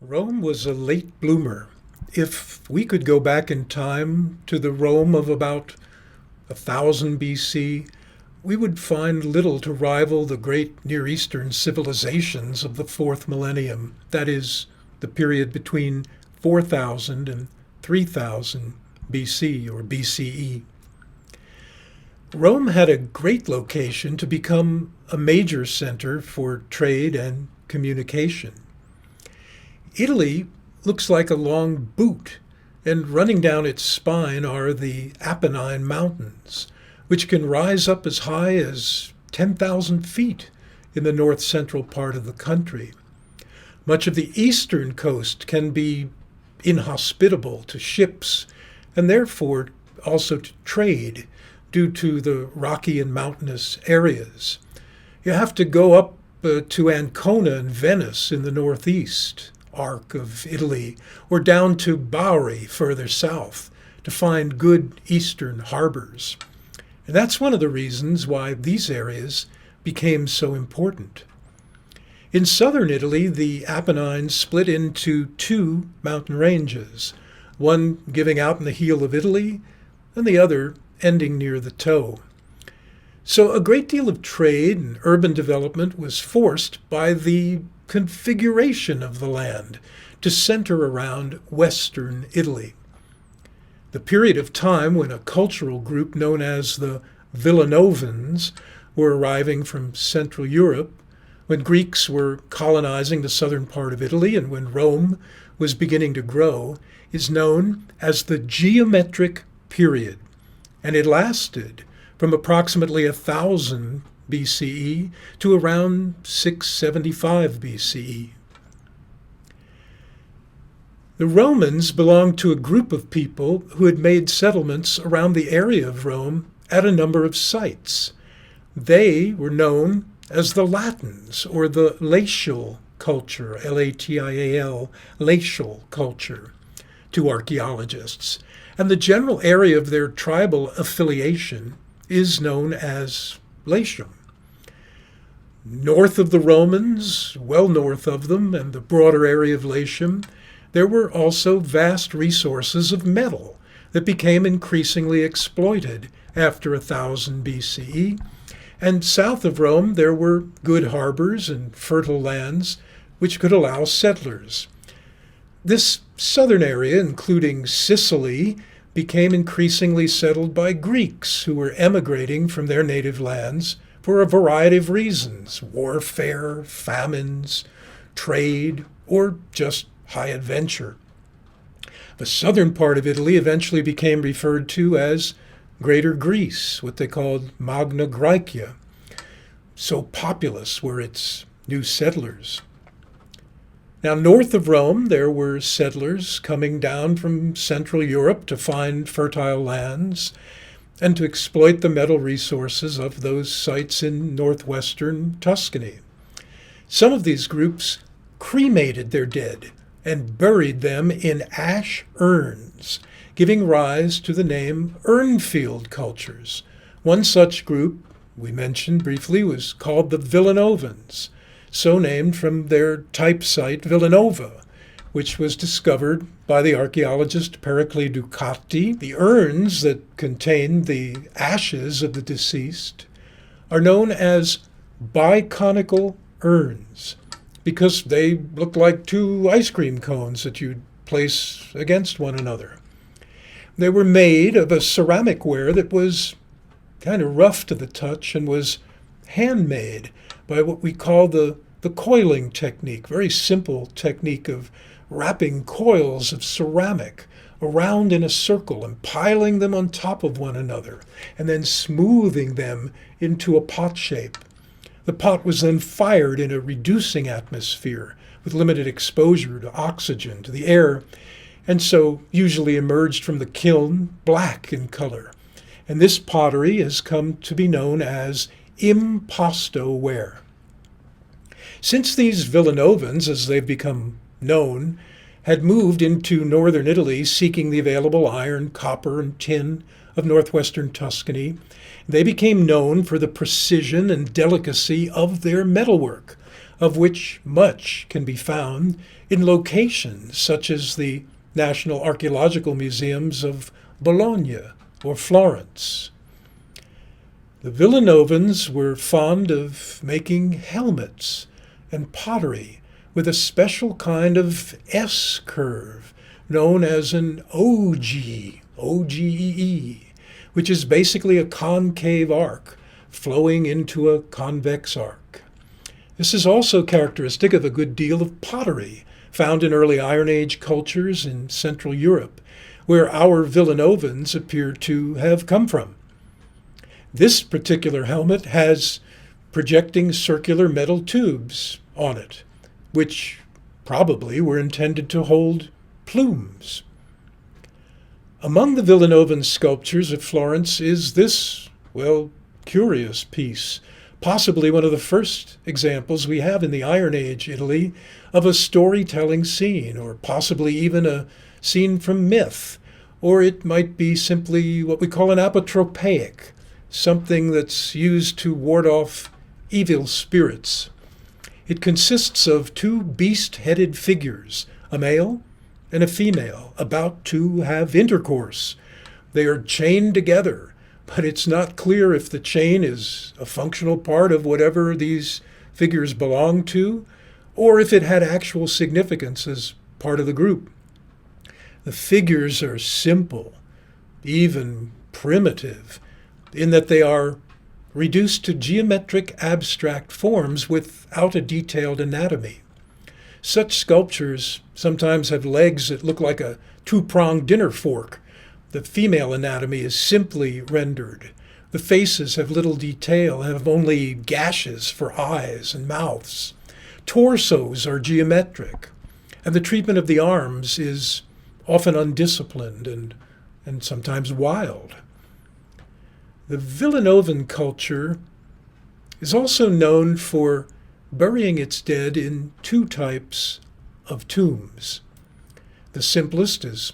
Rome was a late bloomer. If we could go back in time to the Rome of about 1000 BC, we would find little to rival the great Near Eastern civilizations of the fourth millennium, that is, the period between 4000 and 3000 BC or BCE. Rome had a great location to become a major center for trade and communication. Italy looks like a long boot, and running down its spine are the Apennine Mountains, which can rise up as high as 10,000 feet in the north-central part of the country. Much of the eastern coast can be inhospitable to ships, and therefore also to trade, due to the rocky and mountainous areas. You have to go up to Ancona and Venice in the northeast arc of Italy, or down to Bari further south to find good eastern harbors. And that's one of the reasons why these areas became so important. In southern Italy, the Apennines split into two mountain ranges, one giving out in the heel of Italy and the other ending near the toe. So a great deal of trade and urban development was forced by the configuration of the land to center around western Italy. The period of time when a cultural group known as the Villanovans were arriving from Central Europe, when Greeks were colonizing the southern part of Italy, and when Rome was beginning to grow, is known as the geometric period. And it lasted from approximately 1000 BCE to around 675 BCE. The Romans belonged to a group of people who had made settlements around the area of Rome at a number of sites. They were known as the Latins, or the Latial culture, Latial, Latial culture, to archaeologists. And the general area of their tribal affiliation is known as Latium. North of the Romans, well north of them, and the broader area of Latium, there were also vast resources of metal that became increasingly exploited after 1000 BCE. And south of Rome, there were good harbors and fertile lands which could allow settlers. This southern area, including Sicily, became increasingly settled by Greeks who were emigrating from their native lands for a variety of reasons: warfare, famines, trade, or just high adventure. The southern part of Italy eventually became referred to as Greater Greece, what they called Magna Graecia. So populous were its new settlers. Now, north of Rome, there were settlers coming down from Central Europe to find fertile lands and to exploit the metal resources of those sites in northwestern Tuscany. Some of these groups cremated their dead and buried them in ash urns, giving rise to the name Urnfield cultures. One such group, we mentioned briefly, was called the Villanovans, so named from their type site Villanova, which was discovered by the archaeologist Pericles Ducati. The urns that contain the ashes of the deceased are known as biconical urns because they look like two ice cream cones that you'd place against one another. They were made of a ceramic ware that was kind of rough to the touch and was handmade by what we call the coiling technique, very simple technique of wrapping coils of ceramic around in a circle and piling them on top of one another, and then smoothing them into a pot shape. The pot was then fired in a reducing atmosphere with limited exposure to oxygen, to the air, and so usually emerged from the kiln black in color. And this pottery has come to be known as impasto ware. Since these Villanovans, as they've become known, had moved into northern Italy seeking the available iron, copper, and tin of northwestern Tuscany, they became known for the precision and delicacy of their metalwork, of which much can be found in locations such as the National Archaeological Museums of Bologna or Florence. The Villanovans were fond of making helmets and pottery with a special kind of S-curve known as an ogee, O-G-E-E, which is basically a concave arc flowing into a convex arc. This is also characteristic of a good deal of pottery found in early Iron Age cultures in Central Europe, where our Villanovans appear to have come from. This particular helmet has projecting circular metal tubes on it, which probably were intended to hold plumes. Among the Villanovan sculptures at Florence is this, curious piece, possibly one of the first examples we have in the Iron Age Italy of a storytelling scene, or possibly even a scene from myth, or it might be simply what we call an apotropaic, something that's used to ward off evil spirits. It consists of two beast-headed figures, a male and a female, about to have intercourse. They are chained together, but it's not clear if the chain is a functional part of whatever these figures belong to, or if it had actual significance as part of the group. The figures are simple, even primitive, in that they are reduced to geometric abstract forms without a detailed anatomy. Such sculptures sometimes have legs that look like a two-pronged dinner fork. The female anatomy is simply rendered. The faces have little detail, have only gashes for eyes and mouths. Torsos are geometric, and the treatment of the arms is often undisciplined and sometimes wild. The Villanovan culture is also known for burying its dead in two types of tombs. The simplest is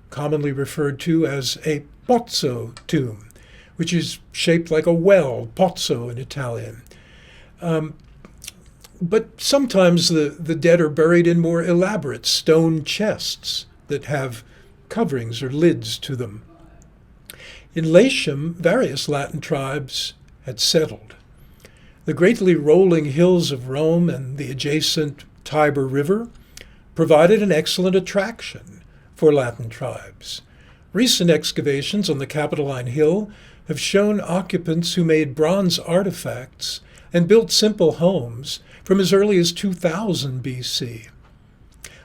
commonly referred to as a pozzo tomb, which is shaped like a well, pozzo in Italian. But sometimes the dead are buried in more elaborate stone chests that have coverings or lids to them. In Latium, various Latin tribes had settled. The greatly rolling hills of Rome and the adjacent Tiber River provided an excellent attraction for Latin tribes. Recent excavations on the Capitoline Hill have shown occupants who made bronze artifacts and built simple homes from as early as 2000 BC.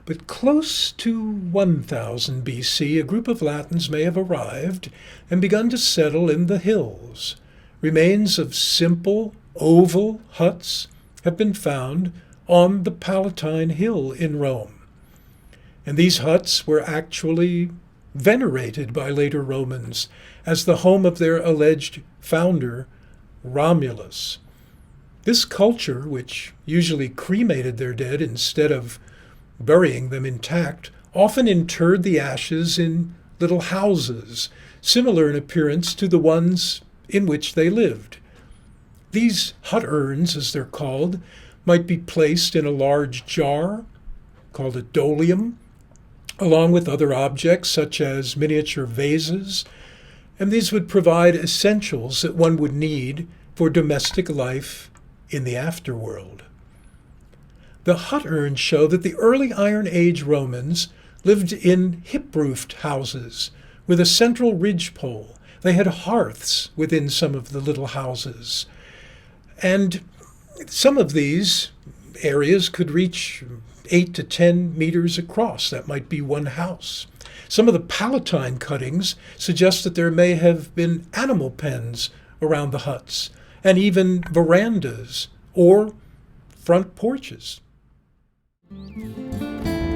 But close to 1000 BC, a group of Latins may have arrived and begun to settle in the hills. Remains of simple, oval huts have been found on the Palatine Hill in Rome. And these huts were actually venerated by later Romans as the home of their alleged founder, Romulus. This culture, which usually cremated their dead instead of burying them intact, often interred the ashes in little houses, similar in appearance to the ones in which they lived. These hut urns, as they're called, might be placed in a large jar, called a dolium, along with other objects such as miniature vases, and these would provide essentials that one would need for domestic life in the afterworld. The hut urns show that the early Iron Age Romans lived in hip-roofed houses with a central ridgepole. They had hearths within some of the little houses. And some of these areas could reach 8 to 10 meters across. That might be one house. Some of the Palatine cuttings suggest that there may have been animal pens around the huts, and even verandas or front porches.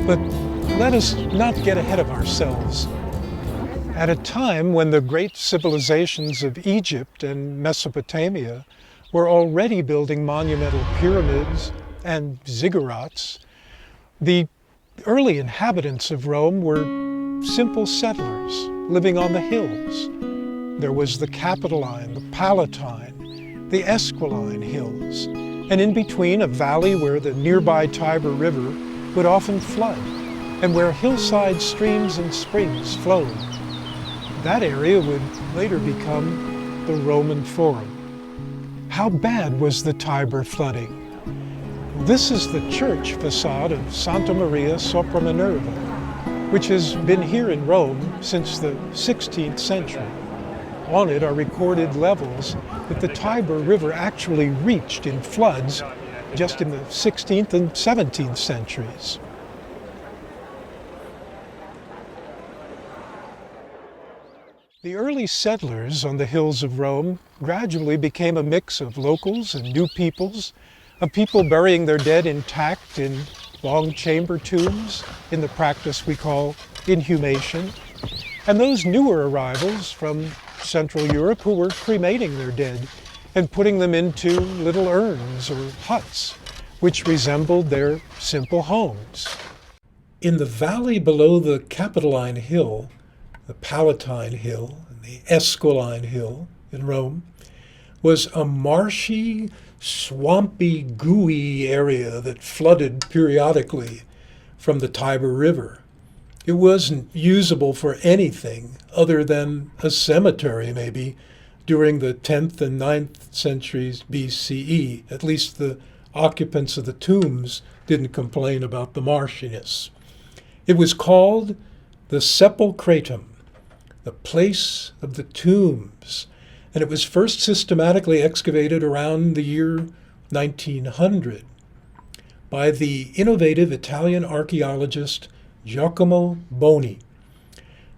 But let us not get ahead of ourselves. At a time when the great civilizations of Egypt and Mesopotamia were already building monumental pyramids and ziggurats, the early inhabitants of Rome were simple settlers living on the hills. There was the Capitoline, the Palatine, the Esquiline hills, and in between a valley where the nearby Tiber River would often flood, and where hillside streams and springs flowed. That area would later become the Roman Forum. How bad was the Tiber flooding? This is the church facade of Santa Maria sopra Minerva, which has been here in Rome since the 16th century. On it are recorded levels that the Tiber River actually reached in floods just in the 16th and 17th centuries. The early settlers on the hills of Rome gradually became a mix of locals and new peoples, of people burying their dead intact in long chamber tombs, in the practice we call inhumation, and those newer arrivals from Central Europe who were cremating their dead and putting them into little urns or huts, which resembled their simple homes. In the valley below the Capitoline Hill, the Palatine Hill and the Esquiline Hill in Rome, was a marshy, swampy, gooey area that flooded periodically from the Tiber River. It wasn't usable for anything other than a cemetery, maybe, during the 10th and 9th centuries BCE. At least the occupants of the tombs didn't complain about the marshiness. It was called the Sepulchratum, the place of the tombs, and it was first systematically excavated around the year 1900 by the innovative Italian archaeologist Giacomo Boni.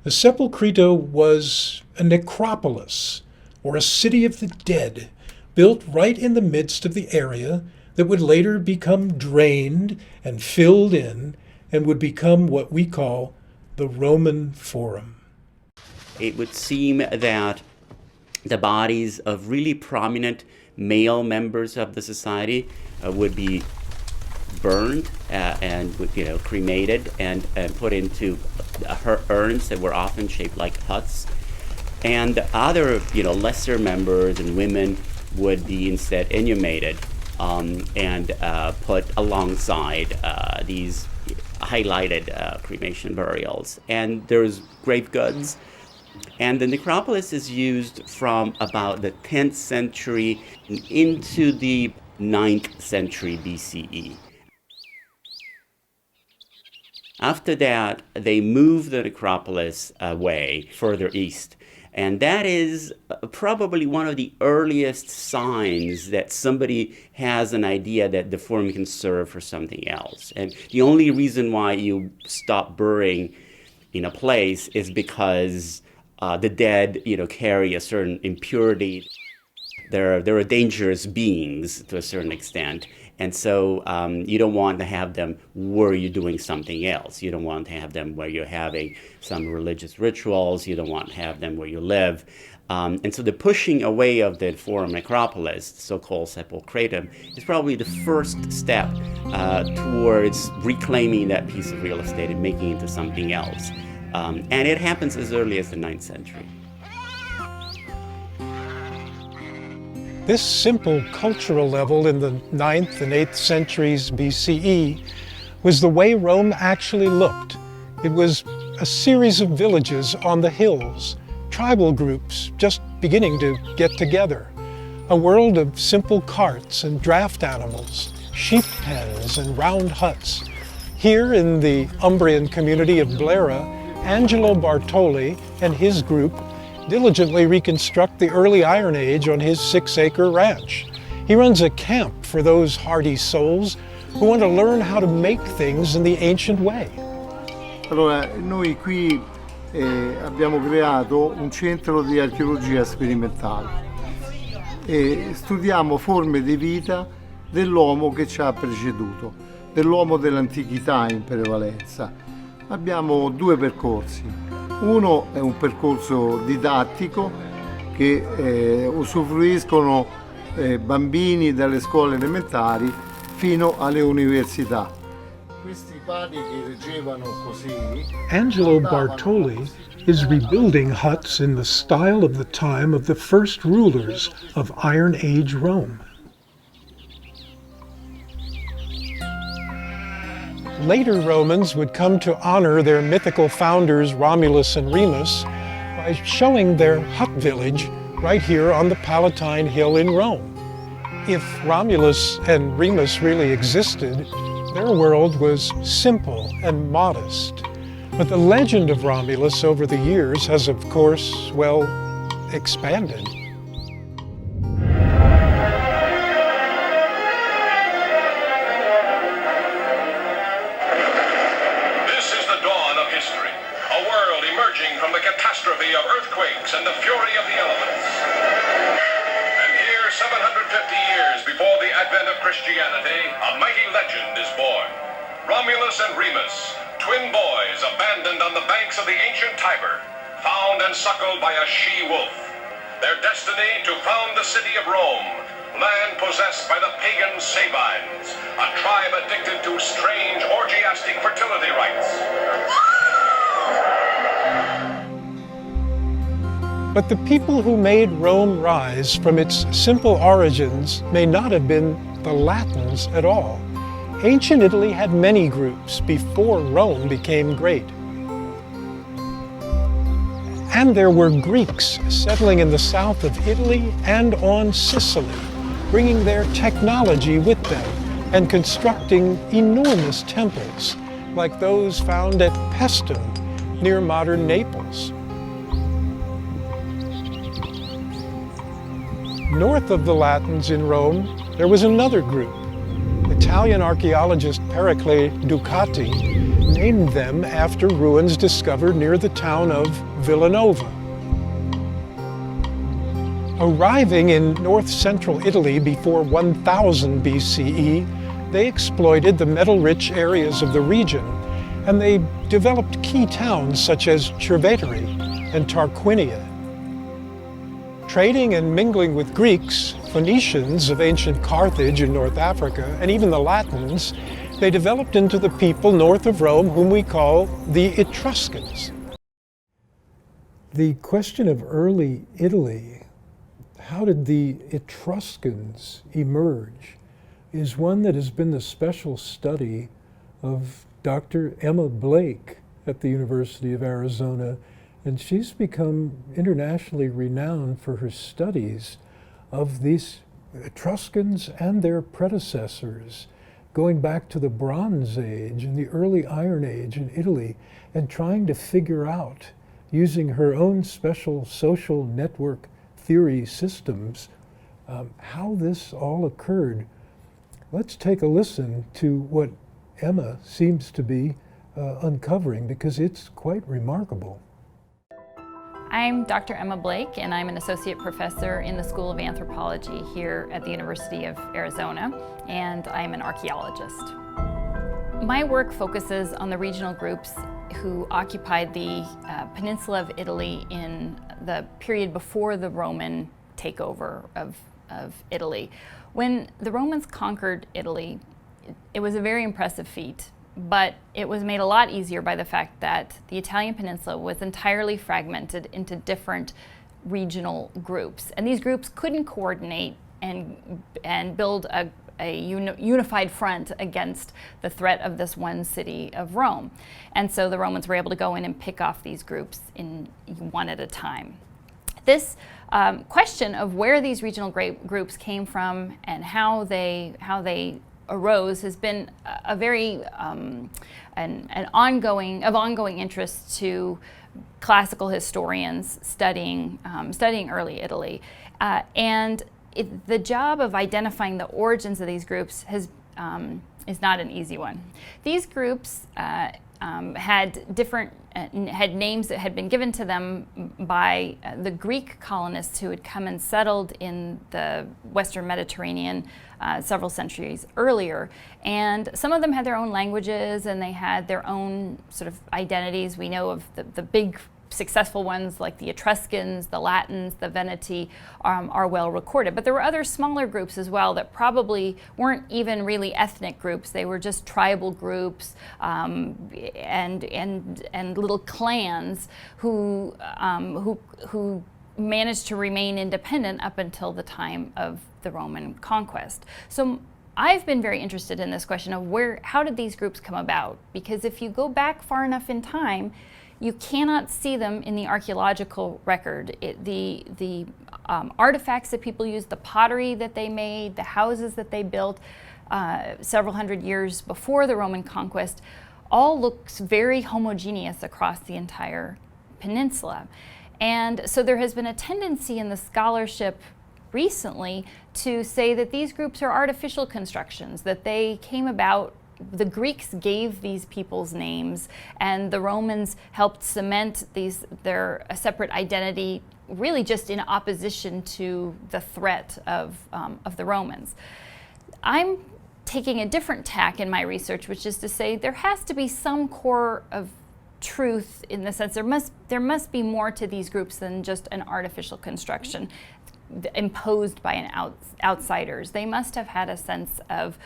The Sepulchrito was a necropolis, or a city of the dead, built right in the midst of the area that would later become drained and filled in and would become what we call the Roman Forum. It would seem that the bodies of really prominent male members of the society would be burned and cremated and put into urns that were often shaped like huts, and other lesser members and women would be instead inhumated and put alongside these highlighted cremation burials. And there's grave goods, and the necropolis is used from about the 10th century into the 9th century BCE. After that, they moved the necropolis away further east. And that is probably one of the earliest signs that somebody has an idea that the forum can serve for something else. And the only reason why you stop burying in a place is because the dead, carry a certain impurity. There are dangerous beings to a certain extent. And so you don't want to have them where you're doing something else. You don't want to have them where you're having some religious rituals. You don't want to have them where you live. And so the pushing away of the Forum Necropolis, so-called Sepulchratum, is probably the first step towards reclaiming that piece of real estate and making it into something else. And it happens as early as the 9th century. This simple cultural level in the 9th and 8th centuries BCE was the way Rome actually looked. It was a series of villages on the hills, tribal groups just beginning to get together, a world of simple carts and draft animals, sheep pens and round huts. Here in the Umbrian community of Blera, Angelo Bartoli and his group diligently reconstruct the early Iron Age on his 6-acre ranch. He runs a camp for those hardy souls who want to learn how to make things in the ancient way. Allora, noi qui abbiamo creato un centro di archeologia sperimentale e studiamo forme di vita dell'uomo che ci ha preceduto, dell'uomo dell'antichità in prevalenza. Abbiamo due percorsi. Uno è un percorso didattico che usufruiscono bambini dalle scuole elementari fino alle università. Questi pali che reggevano così. Angelo Bartoli is rebuilding huts in the style of the time of the first rulers of Iron Age Rome. later Romans would come to honor their mythical founders Romulus and Remus by showing their hut village right here on the Palatine Hill in Rome. If Romulus and Remus really existed, their world was simple and modest. But the legend of Romulus over the years has, of course, well, expanded. This is the dawn of history, a world emerging from the catastrophe of earthquakes and the fury of the elements. And here, 750 years before the advent of Christianity, a mighty legend is born. Romulus and Remus, twin boys abandoned on the banks of the ancient Tiber, found and suckled by a she-wolf. Their destiny to found the city of Rome, land possessed by the pagan Sabines, a tribe addicted to strange orgiastic fertility rites. But the people who made Rome rise from its simple origins may not have been the Latins at all. Ancient Italy had many groups before Rome became great. And there were Greeks settling in the south of Italy and on Sicily, bringing their technology with them and constructing enormous temples like those found at Paestum near modern Naples. North of the Latins in Rome, there was another group. Italian archaeologist Pericle Ducati named them after ruins discovered near the town of Villanova. Arriving in north-central Italy before 1000 BCE, they exploited the metal-rich areas of the region, and they developed key towns such as Cerveteri and Tarquinia. Trading and mingling with Greeks, Phoenicians of ancient Carthage in North Africa, and even the Latins, they developed into the people north of Rome whom we call the Etruscans. The question of early Italy, how did the Etruscans emerge, is one that has been the special study of Dr. Emma Blake at the University of Arizona. And she's become internationally renowned for her studies of these Etruscans and their predecessors, going back to the Bronze Age and the early Iron Age in Italy, and trying to figure out, using her own special social network theory systems, how this all occurred. Let's take a listen to what Emma seems to be uncovering, because it's quite remarkable. I'm Dr. Emma Blake, and I'm an associate professor in the School of Anthropology here at the University of Arizona, and I'm an archaeologist. My work focuses on the regional groups who occupied the peninsula of Italy in the period before the Roman takeover of Italy. When the Romans conquered Italy, it was a very impressive feat. But it was made a lot easier by the fact that the Italian peninsula was entirely fragmented into different regional groups. And these groups couldn't coordinate and build a unified front against the threat of this one city of Rome. And so the Romans were able to go in and pick off these groups in one at a time. This question of where these regional groups came from and how they arose has been a very an ongoing interest to classical historians studying early Italy, and the job of identifying the origins of these groups is not an easy one. These groups had names that had been given to them by the Greek colonists who had come and settled in the Western Mediterranean several centuries earlier. And some of them had their own languages and they had their own sort of identities. We know of the big successful ones like the Etruscans, the Latins, the Veneti are well recorded. But there were other smaller groups as well that probably weren't even really ethnic groups. They were just tribal groups and little clans who managed to remain independent up until the time of the Roman conquest. So I've been very interested in this question of how did these groups come about? Because if you go back far enough in time, you cannot see them in the archaeological record. The artifacts that people used, the pottery that they made, the houses that they built several hundred years before the Roman conquest, all looks very homogeneous across the entire peninsula. And so there has been a tendency in the scholarship recently to say that these groups are artificial constructions, that they came about, the Greeks gave these people's names, and the Romans helped cement their separate identity, really just in opposition to the threat of the Romans. I'm taking a different tack in my research, which is to say there has to be some core of truth, in the sense there must be more to these groups than just an artificial construction imposed by outsiders. They must have had a sense of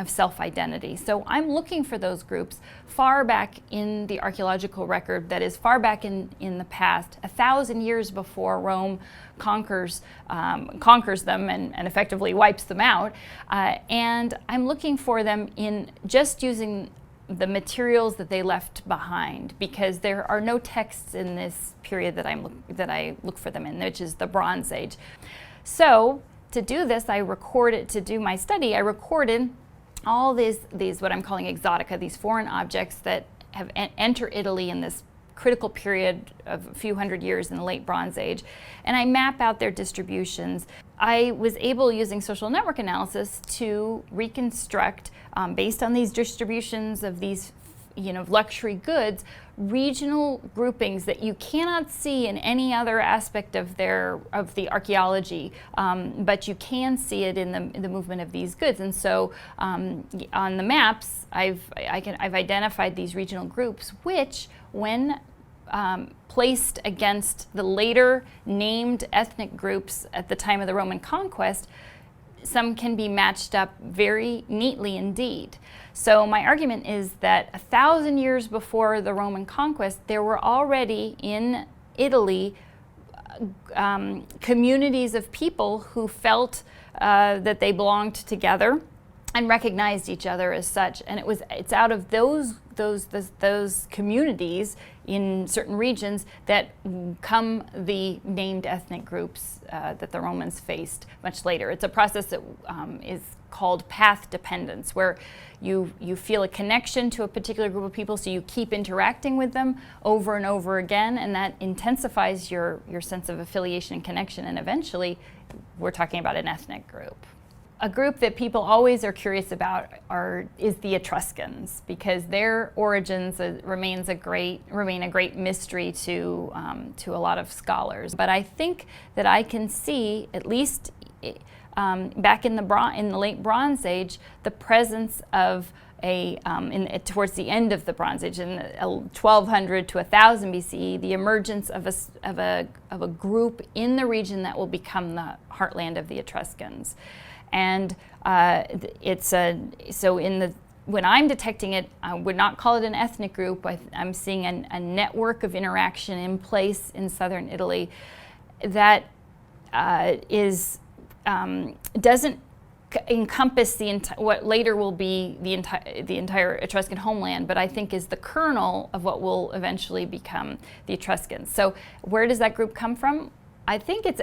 self-identity. So I'm looking for those groups far back in the archaeological record, that is far back in the past, 1,000 years before Rome conquers them and effectively wipes them out. And I'm looking for them in just using the materials that they left behind, because there are no texts in this period that I look for them in, which is the Bronze Age. So to do this, to do my study, I recorded all these what I'm calling exotica, these foreign objects that have entered Italy in this critical period of a few hundred years in the late Bronze Age, and I map out their distributions. I was able, using social network analysis, to reconstruct, based on these distributions of these luxury goods, regional groupings that you cannot see in any other aspect of the archaeology, but you can see it in the movement of these goods. And so on the maps, I've identified these regional groups, which, when placed against the later named ethnic groups at the time of the Roman conquest, some can be matched up very neatly indeed. So my argument is that 1,000 years before the Roman conquest, there were already in Italy communities of people who felt that they belonged together and recognized each other as such. And it's out of those communities in certain regions that come the named ethnic groups that the Romans faced much later. It's a process that is called path dependence, where you feel a connection to a particular group of people, so you keep interacting with them over and over again, and that intensifies your sense of affiliation and connection, and eventually we're talking about an ethnic group. A group that people always are curious about is the Etruscans, because their origins remain a great mystery to a lot of scholars. But I think that I can see, at least back in the late Bronze Age, the presence of towards the end of the Bronze Age, in 1200 to 1000 BCE, the emergence of a group in the region that will become the heartland of the Etruscans. And when I'm detecting it, I would not call it an ethnic group. I'm seeing a network of interaction in place in southern Italy that doesn't encompass what later will be the entire Etruscan homeland, but I think is the kernel of what will eventually become the Etruscans. So where does that group come from? I think it's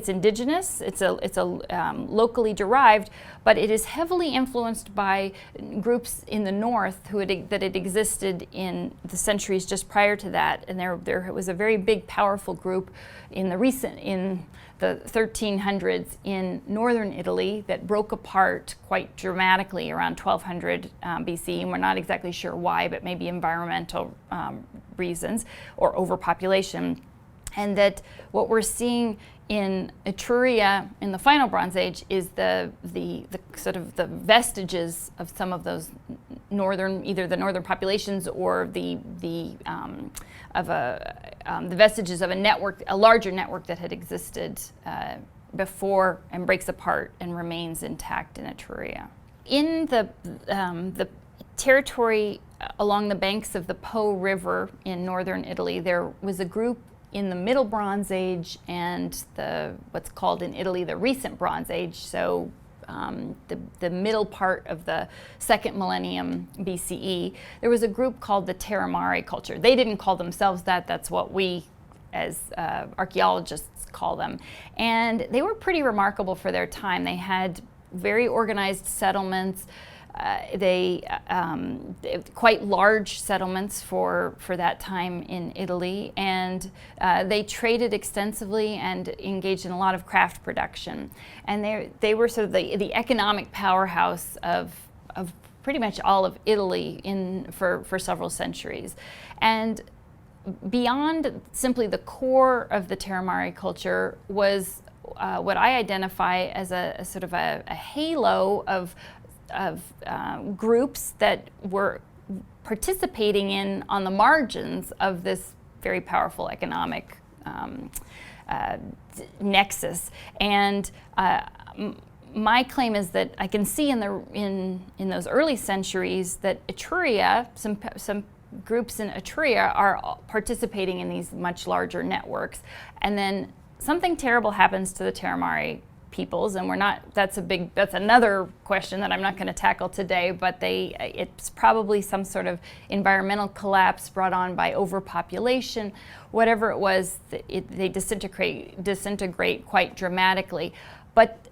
indigenous. It's locally derived, but it is heavily influenced by groups in the north that had existed in the centuries just prior to that. And there was a very big, powerful group in the 1300s in northern Italy that broke apart quite dramatically around 1200 BC, and we're not exactly sure why, but maybe environmental reasons or overpopulation. And that what we're seeing in Etruria in the final Bronze Age is the sort of the vestiges of some of those either the northern populations or the vestiges of a larger network that had existed before and breaks apart and remains intact in Etruria. In the territory along the banks of the Po River in northern Italy, there was a group in the Middle Bronze Age and what's called in Italy the Recent Bronze Age, so the middle part of the second millennium BCE, there was a group called the Terramare culture. They didn't call themselves that. That's what we, as archaeologists, call them. And they were pretty remarkable for their time. They had very organized settlements. Quite large settlements for that time in Italy, and they traded extensively and engaged in a lot of craft production. And they were sort of the economic powerhouse of pretty much all of Italy for several centuries. And beyond simply the core of the Terramare culture was what I identify as a sort of a halo of groups that were participating in on the margins of this very powerful economic nexus. And my claim is that I can see in those early centuries that Etruria, some groups in Etruria are participating in these much larger networks, and then something terrible happens to the Terramare peoples, and that's another question that I'm not going to tackle today, but it's probably some sort of environmental collapse brought on by overpopulation. Whatever it was, they disintegrate quite dramatically. But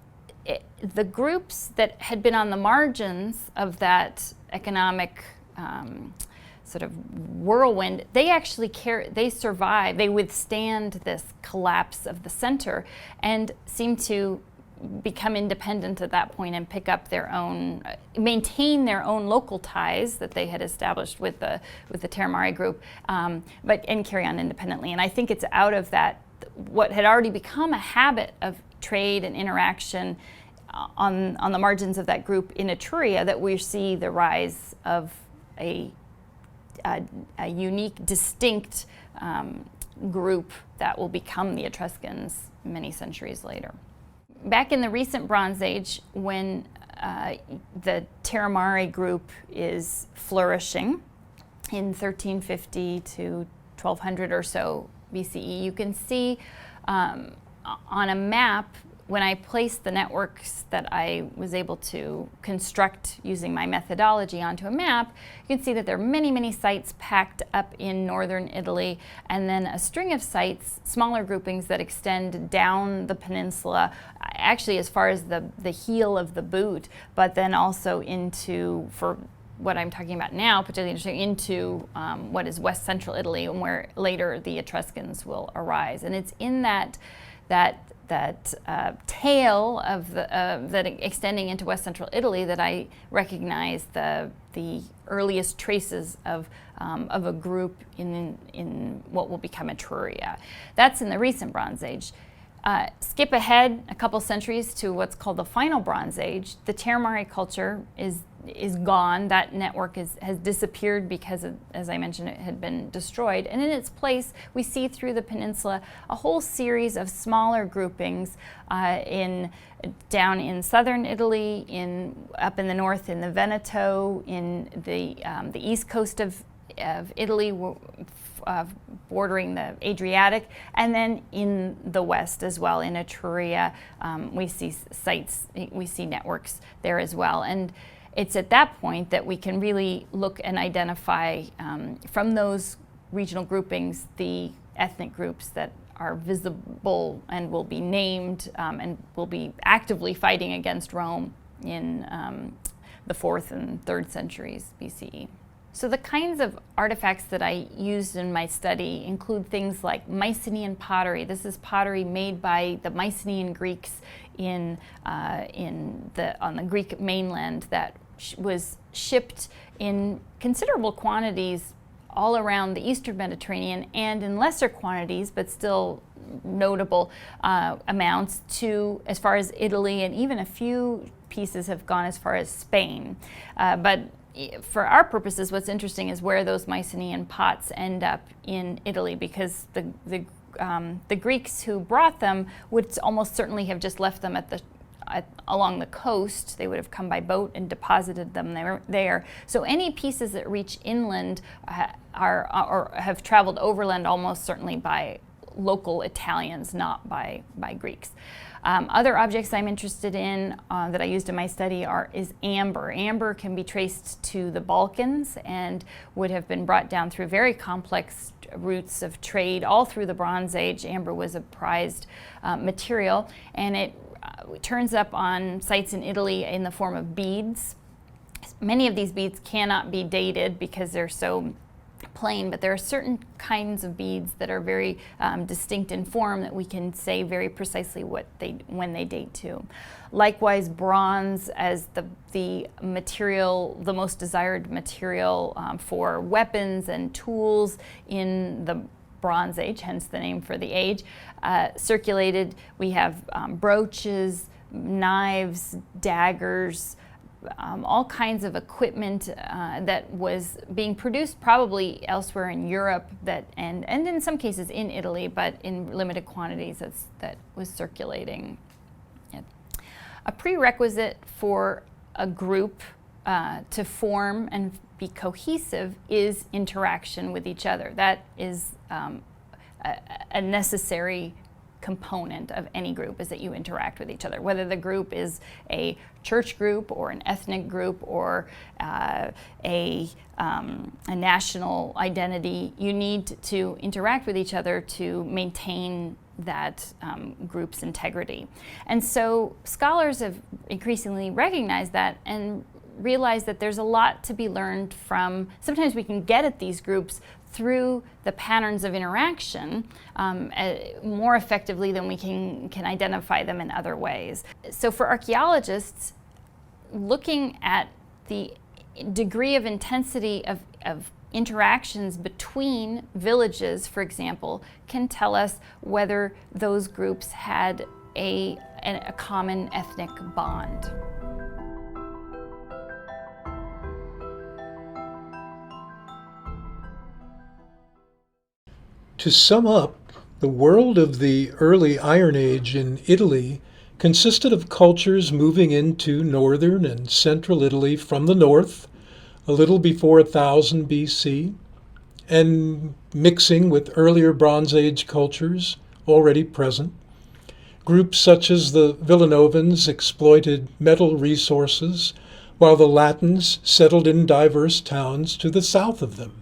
the groups that had been on the margins of that economic sort of whirlwind, they actually they survive, they withstand this collapse of the center and seem to become independent at that point and pick up their own, maintain their own local ties that they had established with the Terramare group, and carry on independently. And I think it's out of that, what had already become a habit of trade and interaction on the margins of that group in Etruria, that we see the rise of a unique, distinct group that will become the Etruscans many centuries later. Back in the recent Bronze Age, when the Terramare group is flourishing in 1350 to 1200 or so BCE, you can see on a map, when I placed the networks that I was able to construct using my methodology onto a map, you can see that there are many, many sites packed up in northern Italy, and then a string of sites, smaller groupings that extend down the peninsula, actually as far as the heel of the boot, but then also into, for what I'm talking about now, particularly interesting, into what is west central Italy, and where later the Etruscans will arise. And it's in that tail of that extending into west central Italy that I recognize the earliest traces of a group in what will become Etruria. That's in the recent Bronze Age. Skip ahead a couple centuries to what's called the final Bronze Age. The Terramare culture is gone. That network has disappeared because, as I mentioned, it had been destroyed. And in its place, we see through the peninsula a whole series of smaller groupings down in southern Italy, up in the north in the Veneto, in the east coast of Italy, bordering the Adriatic, and then in the west as well, in Etruria, we see sites, we see networks there as well. And it's at that point that we can really look and identify from those regional groupings the ethnic groups that are visible and will be named and will be actively fighting against Rome in the 4th and 3rd centuries BCE. So the kinds of artifacts that I used in my study include things like Mycenaean pottery. This is pottery made by the Mycenaean Greeks on the Greek mainland that was shipped in considerable quantities all around the Eastern Mediterranean, and in lesser quantities, but still notable amounts, to as far as Italy, and even a few pieces have gone as far as Spain. But for our purposes, what's interesting is where those Mycenaean pots end up in Italy, because the Greeks who brought them would almost certainly have just left them along the coast. They would have come by boat and deposited them there. So any pieces that reach inland or have traveled overland almost certainly by local Italians, not by Greeks. Other objects I'm interested in that I used in my study is amber. Amber can be traced to the Balkans and would have been brought down through very complex routes of trade all through the Bronze Age. Amber was a prized material, and it turns up on sites in Italy in the form of beads. Many of these beads cannot be dated because they're so plain, but there are certain kinds of beads that are very distinct in form that we can say very precisely when they date to. Likewise, bronze as the material, the most desired material for weapons and tools in the Bronze Age, hence the name for the age, circulated. We have brooches, knives, daggers, all kinds of equipment that was being produced probably elsewhere in Europe and in some cases in Italy, but in limited quantities that was circulating. Yeah. A prerequisite for a group to form and be cohesive is interaction with each other. That is a necessary component of any group, is that you interact with each other. Whether the group is a church group or an ethnic group or a national identity, you need to interact with each other to maintain that group's integrity. And so scholars have increasingly recognized that and realized that there's a lot to be learned from, sometimes we can get at these groups through the patterns of interaction more effectively than we can identify them in other ways. So for archaeologists, looking at the degree of intensity of interactions between villages, for example, can tell us whether those groups had a common ethnic bond. To sum up, the world of the early Iron Age in Italy consisted of cultures moving into northern and central Italy from the north, a little before 1000 BC, and mixing with earlier Bronze Age cultures already present. Groups such as the Villanovans exploited metal resources, while the Latins settled in diverse towns to the south of them.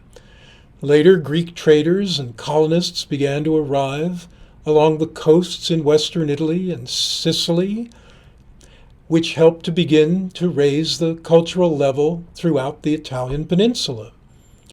Later, Greek traders and colonists began to arrive along the coasts in western Italy and Sicily, which helped to begin to raise the cultural level throughout the Italian peninsula.